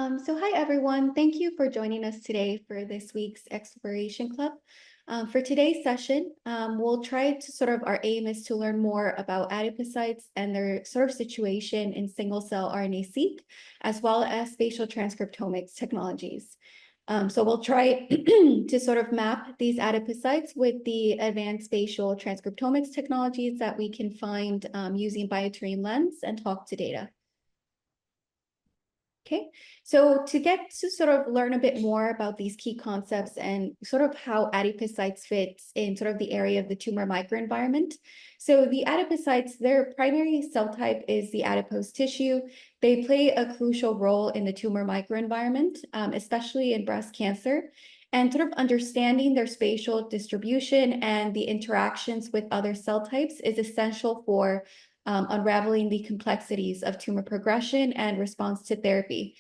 Hi everyone. Thank you for joining us today for this week's Exploration Club. For today's session, we'll try to our aim is to learn more about adipocytes and their sort of situation in single-cell RNA-seq, as well as spatial transcriptomics technologies. So we'll try to sort of map these adipocytes with the advanced spatial transcriptomics technologies that we can find using bioterrain lens and talk to data. Okay, so to get to sort of learn a bit more about these key concepts and sort of how adipocytes fits in sort of the area of the tumor microenvironment. So the adipocytes, their primary cell type is the adipose tissue. They play a crucial role in the tumor microenvironment, especially in breast cancer. And sort of understanding their spatial distribution and the interactions with other cell types is essential for unraveling the complexities of tumor progression and response to therapy.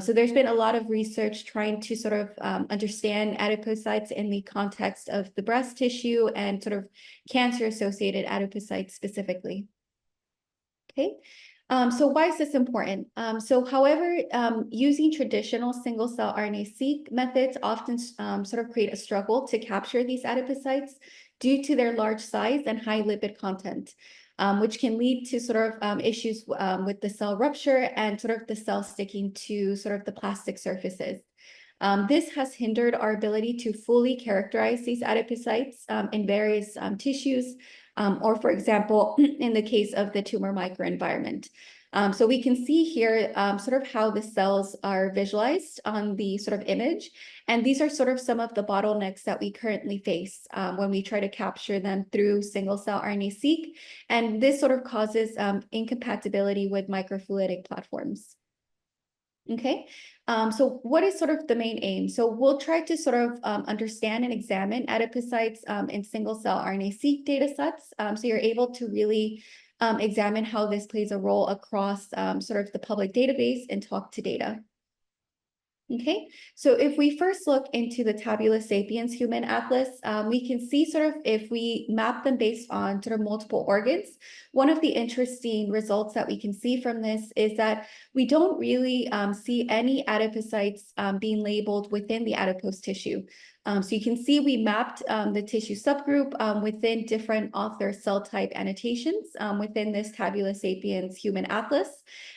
So there's been a lot of research trying to sort of understand adipocytes in the context of the breast tissue and sort of cancer-associated adipocytes specifically. Okay. So why is this important? However, using traditional single-cell RNA-seq methods often sort of create a struggle to capture these adipocytes due to their large size and high lipid content, which can lead to sort of issues with the cell rupture and sort of the cell sticking to sort of the plastic surfaces. This has hindered our ability to fully characterize these adipocytes in various tissues, or for example, in the case of the tumor microenvironment. So we can see here sort of how the cells are visualized on the sort of image. And these are sort of some of the bottlenecks that we currently face when we try to capture them through single-cell RNA-seq. And this sort of causes incompatibility with microfluidic platforms. Okay, so what is sort of the main aim? So we'll try to sort of understand and examine adipocytes in single-cell RNA-seq data sets. So you're able to really examine how this plays a role across sort of the public database and talk to data. Okay, so if we first look into the Tabula Sapiens Human Atlas, we can see sort of if we map them based on sort of multiple organs, one of the interesting results that we can see from this is that we don't really see any adipocytes being labeled within the adipose tissue. So you can see we mapped the tissue subgroup within different author cell type annotations within this Tabula Sapiens Human Atlas.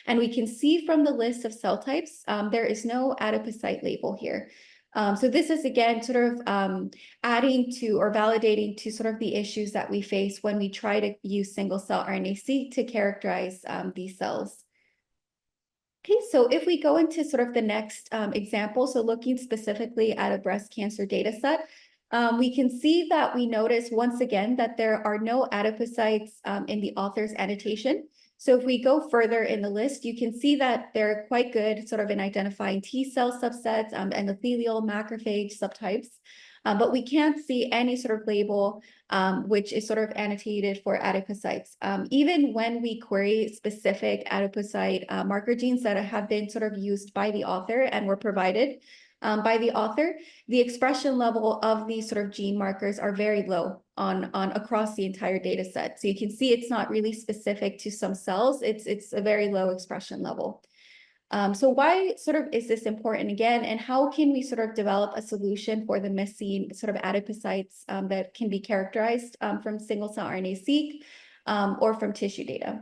And we can see from the list of cell types, there is no adipocyte label here. So this is, again, sort of adding to or validating to sort of the issues that we face when we try to use single-cell RNA-seq to characterize these cells. Okay, so if we go into sort of the next example, so looking specifically at a breast cancer data set, we can see that we notice once again that there are no adipocytes in the author's annotation. So if we go further in the list, you can see that they're quite good sort of in identifying T cell subsets, endothelial, macrophage subtypes. But we can't see any sort of label which is sort of annotated for adipocytes. Even when we query specific adipocyte marker genes that have been sort of used by the author and were provided by the author, the expression level of these sort of gene markers are very low on across the entire data set. So you can see it's not really specific to some cells. It's a very low expression level. So why sort of is this important again, and how can we sort of develop a solution for the missing sort of adipocytes that can be characterized from single-cell RNA-seq or from tissue data?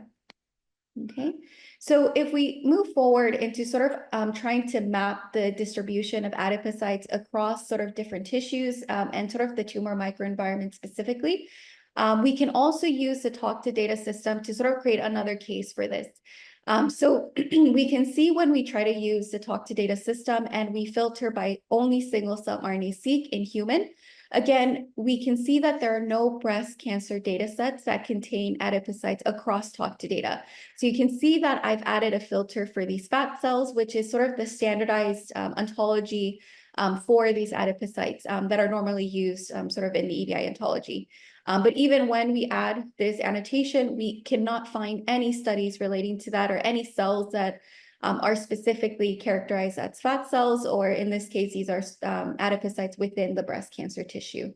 Okay, so if we move forward into sort of trying to map the distribution of adipocytes across sort of different tissues and sort of the tumor microenvironment specifically, we can also use the talk to data system to sort of create another case for this. So we can see when we try to use the talk to data system and we filter by only single-cell RNA-seq in human, again, we can see that there are no breast cancer data sets that contain adipocytes across talk to data. So you can see that I've added a filter for these fat cells, which is sort of the standardized ontology for these adipocytes that are normally used sort of in the EBI ontology. But even when we add this annotation, we cannot find any studies relating to that or any cells that are specifically characterized as fat cells, or in this case, these are adipocytes within the breast cancer tissue.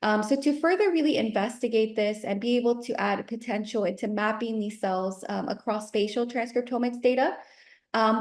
So to further really investigate this and be able to add potential into mapping these cells across spatial transcriptomics data,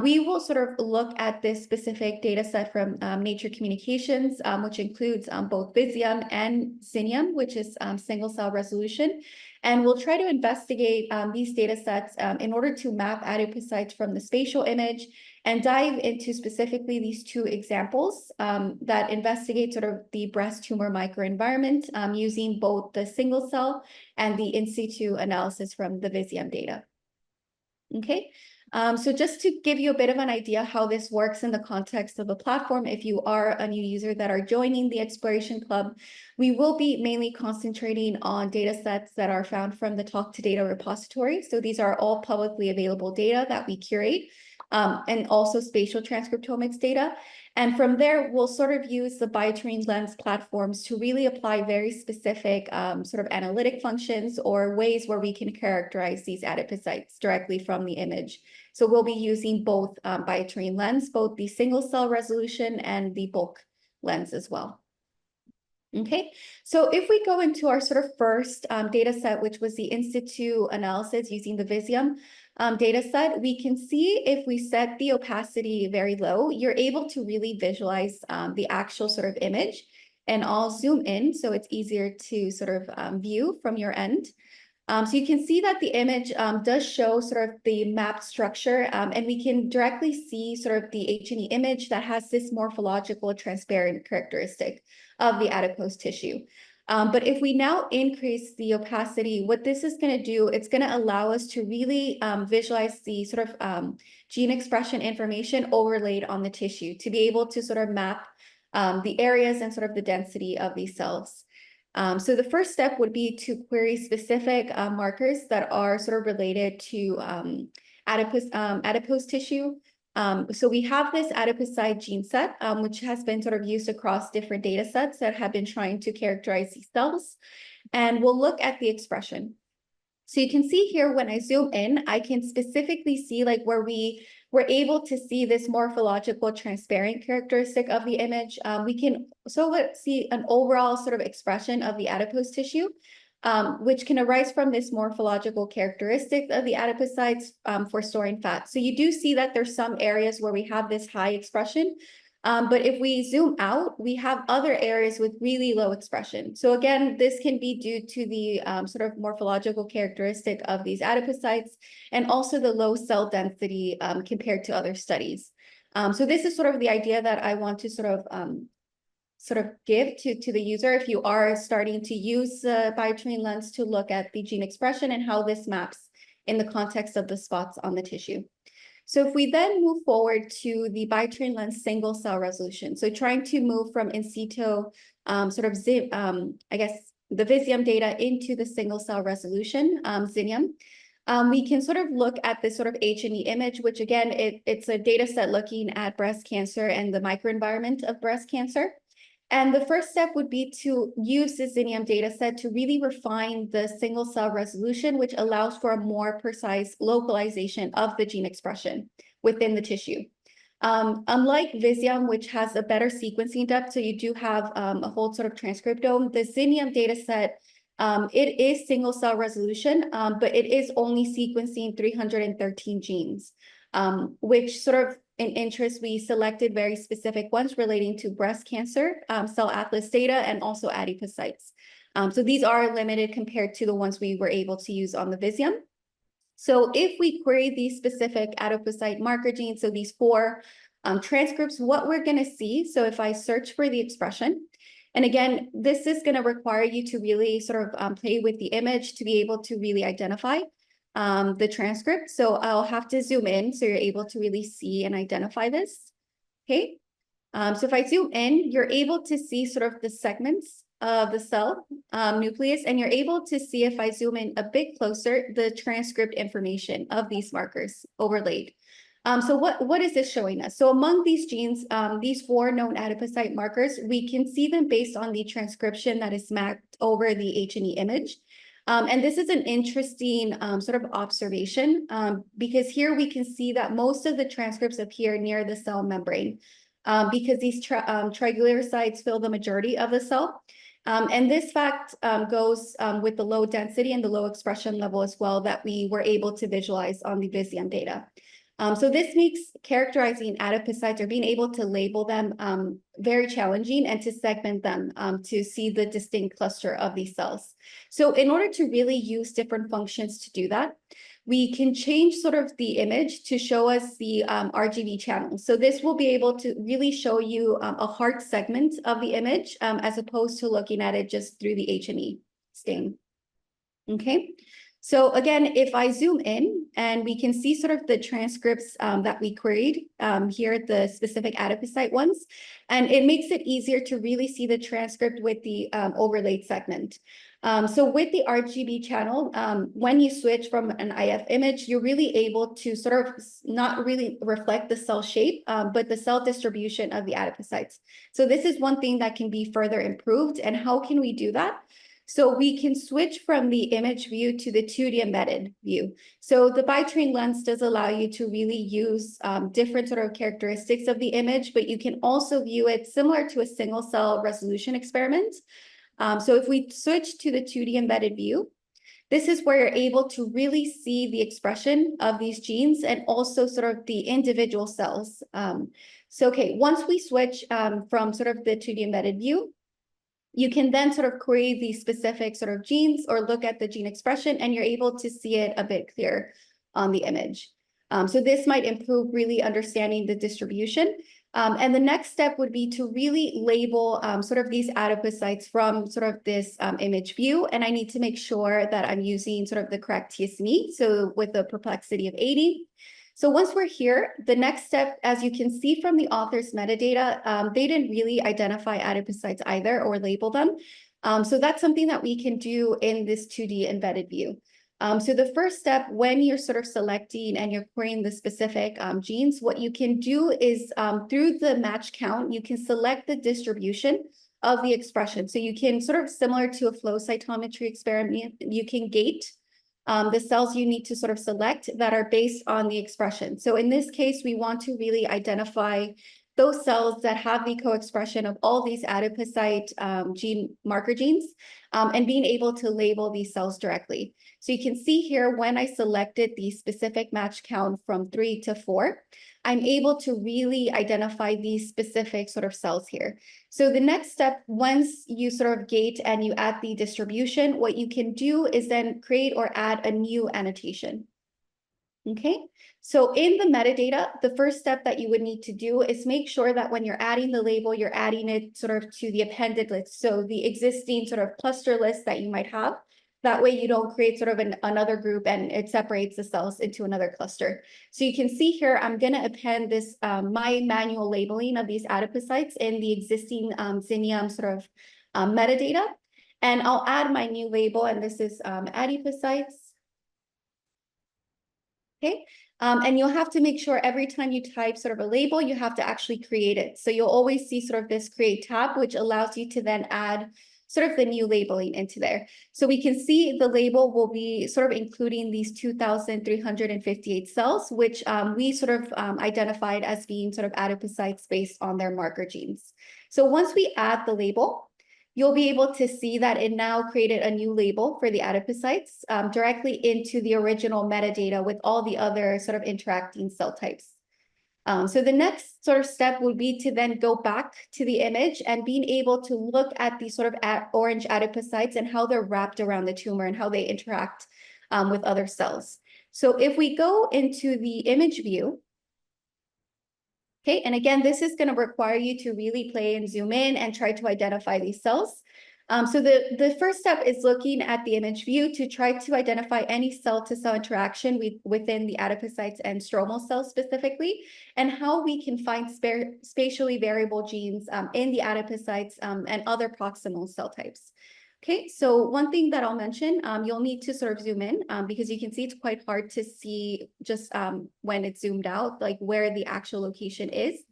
We will sort of look at this specific data set from Nature Communications, which includes both Visium and Xenium, which is single cell resolution. And we'll try to investigate these data sets in order to map adipocytes from the spatial image and dive into specifically these two examples that investigate sort of the breast tumor microenvironment using both the single cell and the in situ analysis from the Visium data. Okay. So just to give you a bit of an idea how this works in the context of a platform, if you are a new user that are joining the Exploration Club, we will be mainly concentrating on data sets that are found from the Talk to Data repository. So these are all publicly available data that we curate, and also spatial transcriptomics data. And from there, we'll sort of use the biotrained lens platforms to really apply very specific sort of analytic functions or ways where we can characterize these adipocytes directly from the image. So we'll be using both biotrained lens, both the single cell resolution and the bulk lens as well. Okay, so if we go into our sort of first data set, which was the in situ analysis using the Visium data set, we can see if we set the opacity very low, you're able to really visualize the actual sort of image. And I'll zoom in so it's easier to sort of view from your end. So you can see that the image does show sort of the mapped structure, and we can directly see sort of the H&E image that has this morphological transparent characteristic of the adipose tissue. But if we now increase the opacity, what this is going to do, it's going to allow us to really visualize the sort of gene expression information overlaid on the tissue to be able to sort of map the areas and sort of the density of these cells. So the first step would be to query specific markers that are sort of related to adipose tissue. So we have this adipocyte gene set, which has been sort of used across different data sets that have been trying to characterize these cells. And we'll look at the expression. So you can see here, when I zoom in, I can specifically see like where we were able to see this morphological transparent characteristic of the image. We can see an overall sort of expression of the adipose tissue, which can arise from this morphological characteristic of the adipocytes for storing fat. So you do see that there's some areas where we have this high expression. But if we zoom out, we have other areas with really low expression. So again, this can be due to the sort of morphological characteristic of these adipocytes and also the low cell density compared to other studies. So this is sort of the idea that I want to sort of give to the user if you are starting to use the biotrained lens to look at the gene expression and how this maps in the context of the spots on the tissue. So if we then move forward to the biotrained lens single cell resolution, so trying to move from in situ sort of I guess the Visium data into the single cell resolution Xenium, we can sort of look at this sort of H&E image, which again, it's a data set looking at breast cancer and the microenvironment of breast cancer. And the first step would be to use the Xenium data set to really refine the single cell resolution, which allows for a more precise localization of the gene expression within the tissue. Unlike Visium, which has a better sequencing depth, so you do have a whole sort of transcriptome, the Xenium data set, it is single cell resolution, but it is only sequencing 313 genes, which sort of in interest, we selected very specific ones relating to breast cancer, cell atlas data, and also adipocytes. So these are limited compared to the ones we were able to use on the Visium. So if we query these specific adipocyte marker genes, so these 4 transcripts, what we're going to see, so if I search for the expression, and again, this is going to require you to really sort of play with the image to be able to really identify the transcript. So I'll have to zoom in so you're able to really see and identify this. Okay. So if I zoom in, you're able to see sort of the segments of the cell nucleus, and you're able to see, if I zoom in a bit closer, the transcript information of these markers overlaid. So what is this showing us? So among these genes, these 4 known adipocyte markers, we can see them based on the transcription that is mapped over the H&E image. And this is an interesting sort of observation because here we can see that most of the transcripts appear near the cell membrane because these triglycerides fill the majority of the cell. And this fact goes with the low density and the low expression level as well that we were able to visualize on the Visium data. So this makes characterizing adipocytes or being able to label them very challenging and to segment them to see the distinct cluster of these cells. So in order to really use different functions to do that, we can change sort of the image to show us the RGB channel. So this will be able to really show you a hard segment of the image as opposed to looking at it just through the H&E stain. Okay. So again, if I zoom in and we can see sort of the transcripts that we queried here, the specific adipocyte ones, and it makes it easier to really see the transcript with the overlaid segment. So with the RGB channel, when you switch from an IF image, you're really able to sort of not really reflect the cell shape, but the cell distribution of the adipocytes. So this is one thing that can be further improved. And how can we do that? So we can switch from the image view to the 2D embedded view. So the bitrain lens does allow you to really use different sort of characteristics of the image, but you can also view it similar to a single cell resolution experiment. So if we switch to the 2D embedded view, this is where you're able to really see the expression of these genes and also sort of the individual cells. Okay, once we switch from sort of the 2D embedded view, you can then sort of query the specific sort of genes or look at the gene expression, and you're able to see it a bit clearer on the image. So this might improve really understanding the distribution. And the next step would be to really label sort of these adipocytes from sort of this image view. And I need to make sure that I'm using sort of the correct TSNE, so with a perplexity of 80. So once we're here, the next step, as you can see from the author's metadata, they didn't really identify adipocytes either or label them. So that's something that we can do in this 2D embedded view. So the first step, when you're sort of selecting and you're querying the specific genes, what you can do is through the match count, you can select the distribution of the expression. So you can sort of similar to a flow cytometry experiment, you can gate the cells you need to sort of select that are based on the expression. So in this case, we want to really identify those cells that have the co-expression of all these adipocyte gene marker genes and being able to label these cells directly. So you can see here when I selected the specific match count from 3 to 4, I'm able to really identify these specific sort of cells here. So the next step, once you sort of gate and you add the distribution, what you can do is then create or add a new annotation. Okay, so in the metadata, the first step that you would need to do is make sure that when you're adding the label, you're adding it sort of to the appended list. So the existing sort of cluster list that you might have. That way you don't create sort of another group and it separates the cells into another cluster. So you can see here, I'm going to append this my manual labeling of these adipocytes in the existing Xenium sort of metadata. And I'll add my new label, and this is adipocytes. Okay, and you'll have to make sure every time you type sort of a label, you have to actually create it. So you'll always see sort of this create tab, which allows you to then add sort of the new labeling into there. So we can see the label will be sort of including these 2,358 cells, which we sort of identified as being sort of adipocytes based on their marker genes. So once we add the label, you'll be able to see that it now created a new label for the adipocytes directly into the original metadata with all the other sort of interacting cell types. So the next sort of step would be to then go back to the image and being able to look at these sort of orange adipocytes and how they're wrapped around the tumor and how they interact with other cells. So if we go into the image view, okay, and again, this is going to require you to really play and zoom in and try to identify these cells. So the first step is looking at the image view to try to identify any cell-to-cell interaction within the adipocytes and stromal cells specifically, and how we can find spatially variable genes in the adipocytes and other proximal cell types. Okay, so one thing that I'll mention, you'll need to sort of zoom in because you can see it's quite hard to see just when it's zoomed out, like where the actual location is.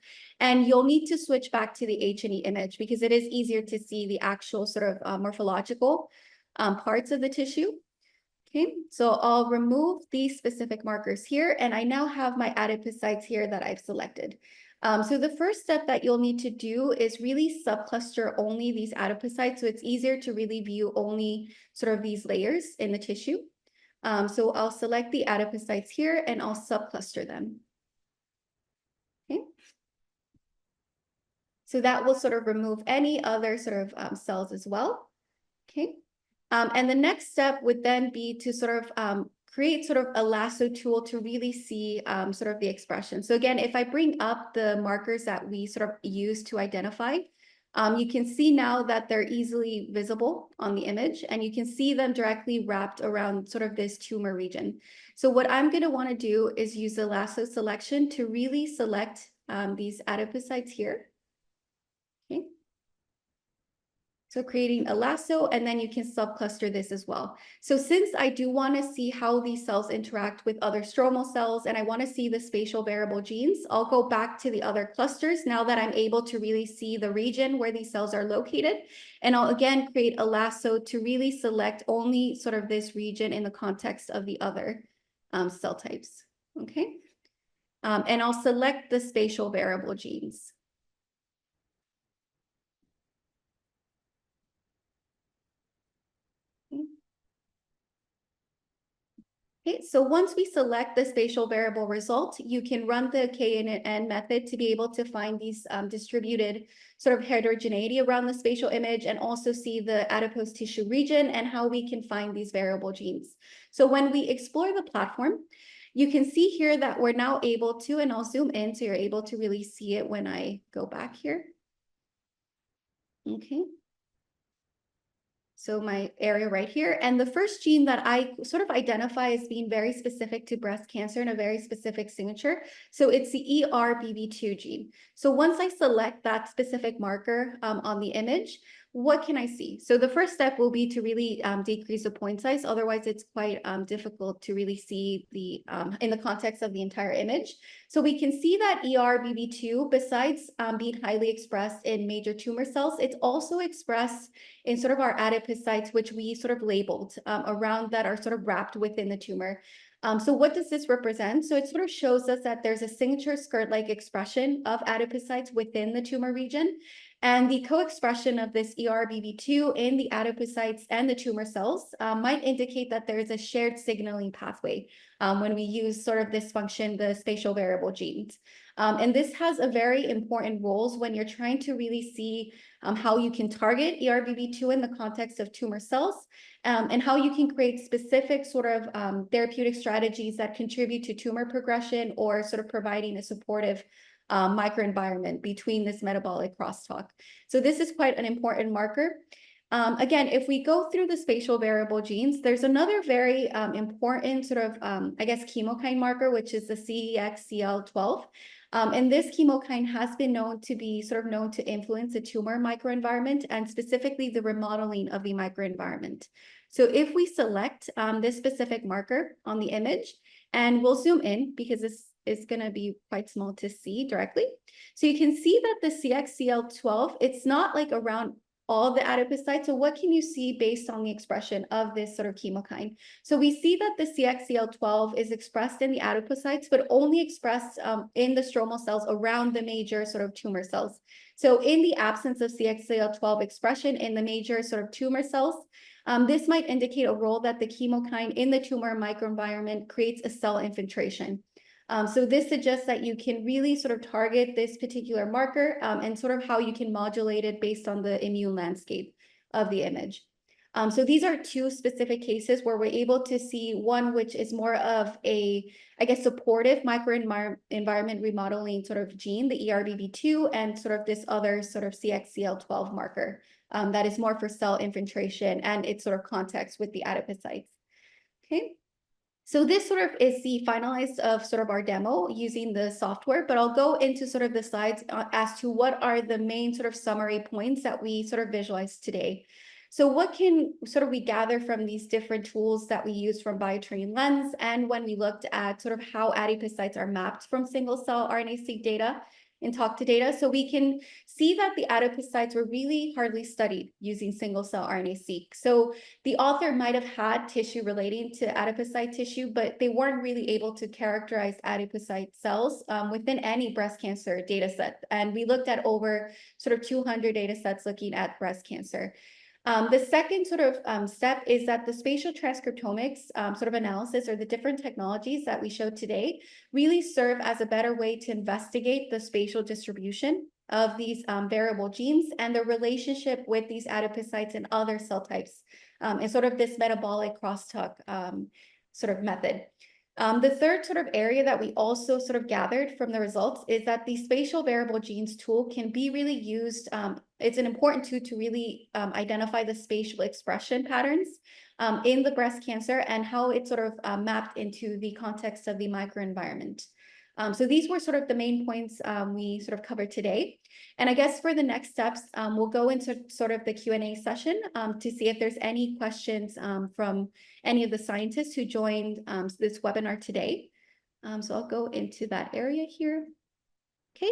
And you'll need to switch back to the H&E image because it is easier to see the actual sort of morphological parts of the tissue. Okay, so I'll remove these specific markers here, and I now have my adipocytes here that I've selected. So the first step that you'll need to do is really subcluster only these adipocytes, so it's easier to really view only sort of these layers in the tissue. So I'll select the adipocytes here and I'll subcluster them. Okay. So that will sort of remove any other sort of cells as well. Okay. And the next step would then be to sort of create sort of a lasso tool to really see sort of the expression. So again, if I bring up the markers that we sort of use to identify, you can see now that they're easily visible on the image, and you can see them directly wrapped around sort of this tumor region. So what I'm going to want to do is use the lasso selection to really select these adipocytes here. Okay. So creating a lasso, and then you can subcluster this as well. So since I do want to see how these cells interact with other stromal cells, and I want to see the spatial variable genes, I'll go back to the other clusters now that I'm able to really see the region where these cells are located. And I'll again create a lasso to really select only sort of this region in the context of the other cell types. Okay. And I'll select the spatial variable genes. Okay, so once we select the spatial variable result, you can run the KNN method to be able to find these distributed sort of heterogeneity around the spatial image, and also see the adipose tissue region and how we can find these variable genes. So when we explore the platform, you can see here that we're now able to, and I'll zoom in so you're able to really see it when I go back here. Okay. So my area right here. And the first gene that I sort of identify as being very specific to breast cancer and a very specific signature. So it's the ERBB2 gene. So once I select that specific marker on the image, what can I see? So the first step will be to really decrease the point size. Otherwise, it's quite difficult to really see the in the context of the entire image. So we can see that ERBB2, besides being highly expressed in major tumor cells, it's also expressed in sort of our adipocytes, which we sort of labeled around that are sort of wrapped within the tumor. So what does this represent? So it sort of shows us that there's a signature skirt-like expression of adipocytes within the tumor region. And the co-expression of this ERBB2 in the adipocytes and the tumor cells might indicate that there is a shared signaling pathway when we use sort of this function, the spatial variable genes. And this has a very important roles when you're trying to really see how you can target ERBB2 in the context of tumor cells, and how you can create specific sort of therapeutic strategies that contribute to tumor progression, or sort of providing a supportive microenvironment between this metabolic crosstalk. So this is quite an important marker. Again, if we go through the spatial variable genes, there's another very important sort of, I guess, chemokine marker, which is the CXCL12. And this chemokine has been known to be sort of known to influence the tumor microenvironment, and specifically the remodeling of the microenvironment. So if we select this specific marker on the image, and we'll zoom in because this is going to be quite small to see directly. So you can see that the CXCL12, it's not like around all the adipocytes. So what can you see based on the expression of this sort of chemokine? So we see that the CXCL12 is expressed in the adipocytes, but only expressed in the stromal cells around the major sort of tumor cells. So in the absence of CXCL12 expression in the major sort of tumor cells, this might indicate a role that the chemokine in the tumor microenvironment creates a cell infiltration. So this suggests that you can really sort of target this particular marker and sort of how you can modulate it based on the immune landscape of the image. So these are two specific cases where we're able to see one, which is more of a, I guess, supportive microenvironment remodeling sort of gene, the ERBB2, and sort of this other sort of CXCL12 marker that is more for cell infiltration and its sort of context with the adipocytes. Okay. So this sort of is the finalized of sort of our demo using the software, but I'll go into sort of the slides as to what are the main sort of summary points that we sort of visualized today. So what can sort of we gather from these different tools that we use from Biotrain Lens, and when we looked at sort of how adipocytes are mapped from single cell RNA-seq data in TalkTo data. So we can see that the adipocytes were really hardly studied using single cell RNA-seq. So the author might have had tissue relating to adipocyte tissue, but they weren't really able to characterize adipocyte cells within any breast cancer data set. And we looked at over sort of 200 data sets looking at breast cancer. The second sort of step is that the spatial transcriptomics sort of analysis, or the different technologies that we showed today, really serve as a better way to investigate the spatial distribution of these variable genes and the relationship with these adipocytes and other cell types, and sort of this metabolic crosstalk sort of method. The third sort of area that we also sort of gathered from the results is that the spatial variable genes tool can be really used. It's an important tool to really identify the spatial expression patterns in the breast cancer and how it's sort of mapped into the context of the microenvironment. So these were sort of the main points we sort of covered today. And I guess for the next steps, we'll go into sort of the Q&A session to see if there's any questions from any of the scientists who joined this webinar today. So I'll go into that area here. Okay.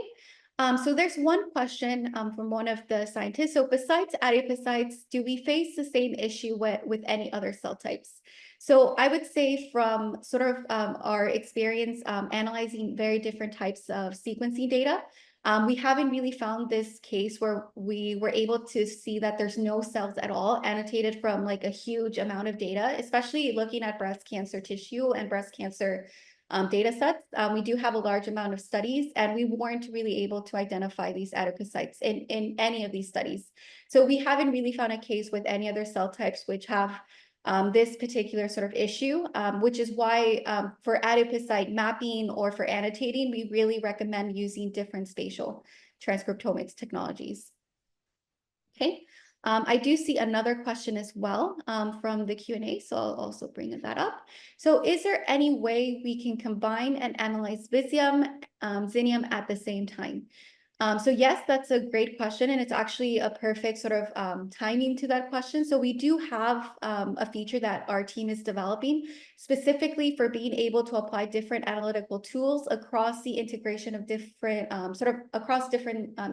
So there's one question from one of the scientists. So besides adipocytes, do we face the same issue with any other cell types? So I would say from sort of our experience analyzing very different types of sequencing data, we haven't really found this case where we were able to see that there's no cells at all annotated from like a huge amount of data, especially looking at breast cancer tissue and breast cancer data sets. We do have a large amount of studies, and we weren't really able to identify these adipocytes in any of these studies. So we haven't really found a case with any other cell types which have this particular sort of issue, which is why for adipocyte mapping or for annotating, we really recommend using different spatial transcriptomics technologies. Okay. I do see another question as well from the Q&A, so I'll also bring that up. So is there any way we can combine and analyze Visium, Xenium at the same time? So yes, that's a great question, and it's actually a perfect sort of timing to that question. So we do have a feature that our team is developing specifically for being able to apply different analytical tools across the integration of different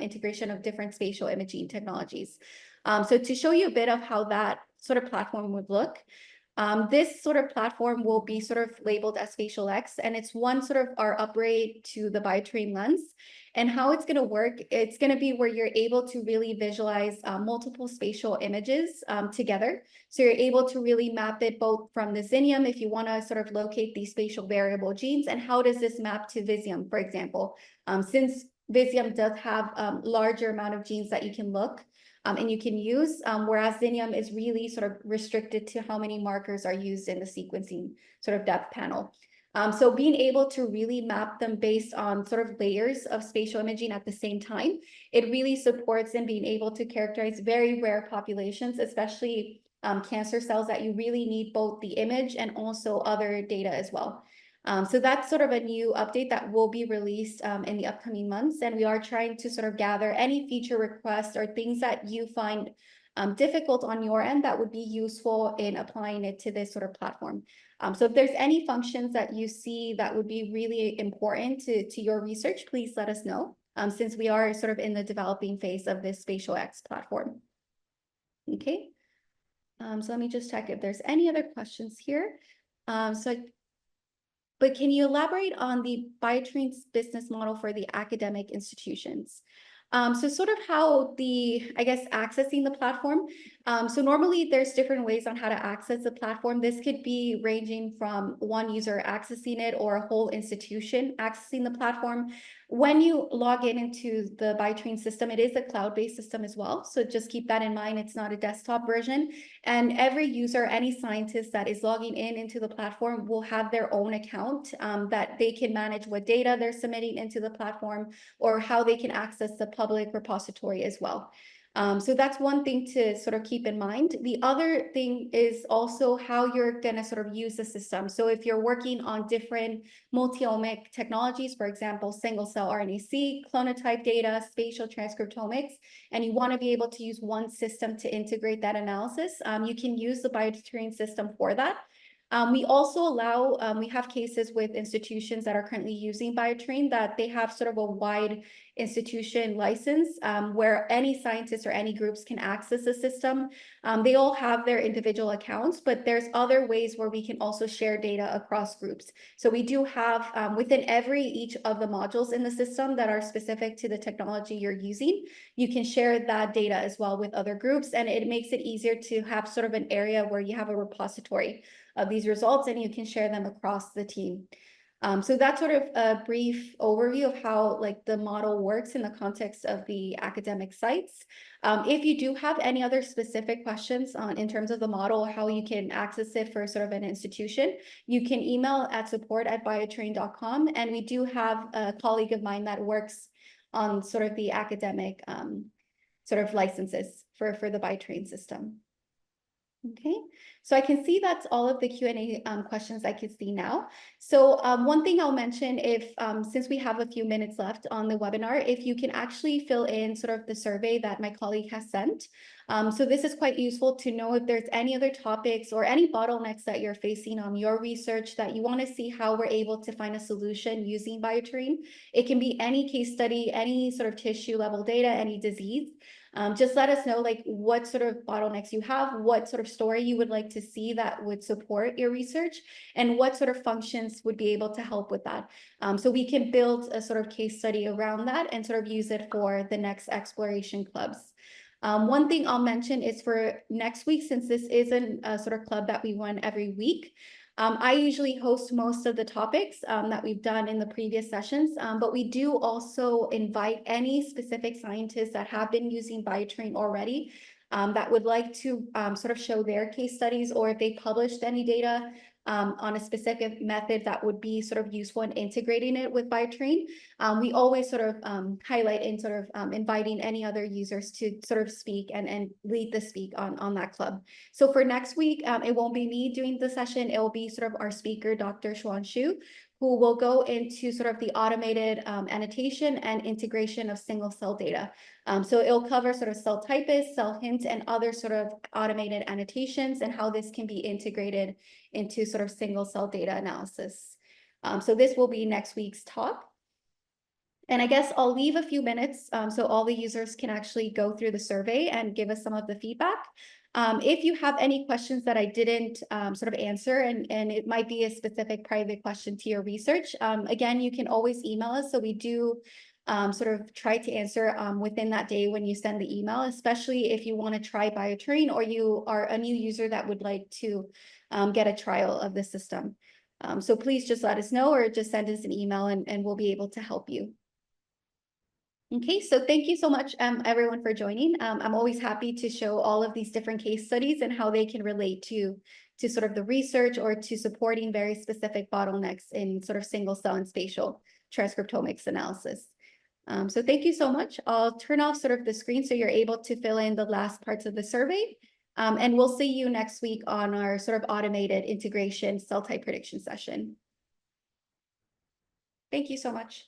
integration of different spatial imaging technologies. So to show you a bit of how that sort of platform would look, this sort of platform will be sort of labeled as Spatial X, and it's one sort of our upgrade to the BioTrain lens. And how it's going to work, it's going to be where you're able to really visualize multiple spatial images together. So you're able to really map it both from the Xenium if you want to sort of locate these spatial variable genes, and how does this map to Visium, for example, since Visium does have a larger amount of genes that you can look and you can use, whereas Xenium is really sort of restricted to how many markers are used in the sequencing sort of depth panel. So being able to really map them based on sort of layers of spatial imaging at the same time, it really supports in being able to characterize very rare populations, especially cancer cells that you really need both the image and also other data as well. So that's sort of a new update that will be released in the upcoming months. And we are trying to sort of gather any feature requests or things that you find difficult on your end that would be useful in applying it to this sort of platform. So if there's any functions that you see that would be really important to your research, please let us know, since we are sort of in the developing phase of this Spatial X platform. Okay. So let me just check if there's any other questions here. But can you elaborate on the BioTrain's business model for the academic institutions? So sort of how I guess, accessing the platform. So normally there's different ways on how to access the platform. This could be ranging from one user accessing it or a whole institution accessing the platform. When you log into the BioTrain system, it is a cloud-based system as well. So just keep that in mind. It's not a desktop version. And every user, any scientist that is logging into the platform will have their own account that they can manage what data they're submitting into the platform or how they can access the public repository as well. So that's one thing to sort of keep in mind. The other thing is also how you're going to sort of use the system. So if you're working on different multi-omic technologies, for example, single-cell RNA-seq, clonotype data, spatial transcriptomics, and you want to be able to use one system to integrate that analysis, you can use the BioTrain system for that. We also allow, we have cases with institutions that are currently using Biotrain that they have sort of a wide institution license where any scientists or any groups can access the system. They all have their individual accounts, but there's other ways where we can also share data across groups. So we do have within each of the modules in the system that are specific to the technology you're using, you can share that data as well with other groups, and it makes it easier to have sort of an area where you have a repository of these results and you can share them across the team. So that's sort of a brief overview of how like the model works in the context of the academic sites. If you do have any other specific questions on in terms of the model, how you can access it for sort of an institution, you can email at support@biotrain.com. And we do have a colleague of mine that works on sort of the academic sort of licenses for the Biotrain system. Okay, so I can see that's all of the Q&A questions I can see now. So one thing I'll mention, if since we have a few minutes left on the webinar, if you can actually fill in sort of the survey that my colleague has sent. So this is quite useful to know if there's any other topics or any bottlenecks that you're facing on your research that you want to see how we're able to find a solution using Biotrain. It can be any case study, any sort of tissue level data, any disease. Just let us know like what sort of bottlenecks you have, what sort of story you would like to see that would support your research, and what sort of functions would be able to help with that. So we can build a sort of case study around that and sort of use it for the next exploration clubs. One thing I'll mention is for next week, since this isn't a sort of club that we run every week, I usually host most of the topics that we've done in the previous sessions, but we do also invite any specific scientists that have been using Biotrain already that would like to sort of show their case studies, or if they published any data on a specific method that would be sort of useful in integrating it with Biotrain. We always sort of highlight and sort of inviting any other users to sort of speak and lead the speak on that club. So for next week, it won't be me doing the session. It will be sort of our speaker, Dr. Xuan Xu, who will go into sort of the automated annotation and integration of single cell data. So it'll cover sort of cell typist, cell hint, and other sort of automated annotations and how this can be integrated into sort of single cell data analysis. So this will be next week's talk. And I guess I'll leave a few minutes so all the users can actually go through the survey and give us some of the feedback. If you have any questions that I didn't sort of answer, and it might be a specific private question to your research, again, you can always email us. So we do sort of try to answer within that day when you send the email, especially if you want to try Biotrain or you are a new user that would like to get a trial of the system. So please just let us know or just send us an email and we'll be able to help you. Okay, so thank you so much, everyone, for joining. I'm always happy to show all of these different case studies and how they can relate to sort of the research or to supporting very specific bottlenecks in sort of single cell and spatial transcriptomics analysis. So thank you so much. I'll turn off sort of the screen so you're able to fill in the last parts of the survey. And we'll see you next week on our sort of automated integration cell type prediction session. Thank you so much.